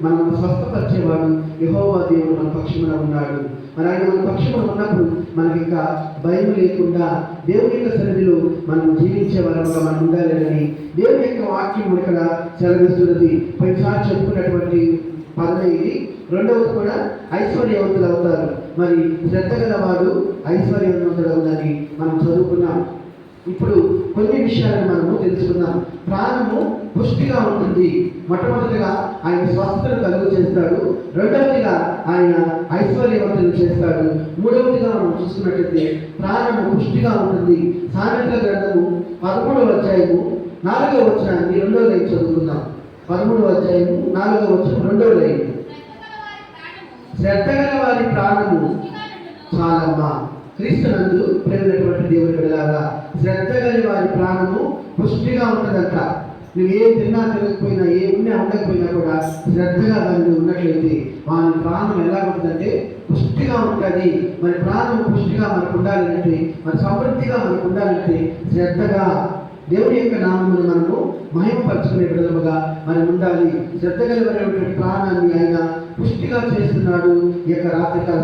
మనం స్వస్థపరిచేవాడు యెహోవా దేవుడు మన పక్షమున ఉన్నాడు. మరి ఆయన మన పక్షమున ఉన్నప్పుడు మనకి ఇంకా భయం లేకుండా దేవుని యొక్క సన్నిధిలో మనం జీవించే వారంగా మనం ఉండాలని దేవుని యొక్క వాక్యం ఇక్కడ సెలవిస్తున్నది. పైసారి చెప్పుకున్నటువంటి పదవి ఇది. రెండవది కూడా ఐశ్వర్యవంతులు అవుతారు. మరి శ్రద్ధ గల వాడు ఐశ్వర్యవంతుడు అవునని మనం చదువుకున్నాం. ఇప్పుడు కొన్ని విషయాలను మనము తెలుసుకుందాం. ప్రాణము పుష్టిగా ఉంటుంది. మొట్టమొదటిగా ఆయన స్వస్థతను కలుగు చేస్తాడు. రెండవదిగా ఆయన ఐశ్వర్యవంతులు చేస్తాడు. మూడవదిగా మనం చూసుకున్నట్లయితే ప్రాణము పుష్టిగా ఉంటుంది. సామెతల గ్రంథము 13వ అధ్యాయము 4వ వచనాన్ని 2వ లైన్ చదువుకుందాం. 13వ అధ్యాయము 4వ వచనం 2వ లైన్. శ్రద్ధ గల వారి ప్రాణము చాలమ్మా. క్రీస్తునందు ప్రేమైనటువంటి దేవుని బిడ్డలారా, శ్రద్ధ గల వారి ప్రాణము పుష్టిగా ఉంటుందంట. నువ్వు ఏం తిన్నా తినకపోయినా, ఏ ఉన్నా ఉండకపోయినా కూడా శ్రద్ధగా దాన్ని ఉన్నట్లయితే వాని ప్రాణం ఎలా ఉంటుందంటే పుష్టిగా ఉంటుంది. మరి ప్రాణం పుష్టిగా మనకు ఉండాలంటే, మరి సమృద్ధిగా మనకు ఉండాలంటే శ్రద్ధగా దేవుని యొక్క నామమును మనము మహిమపరచుకునే విధముగా మనం ఉండాలి. శ్రద్ధ కలిగినటువంటి ప్రాణాన్ని ఆయన పుష్టిగా చేస్తున్నాడు. ఈ యొక్క రాత్రికాల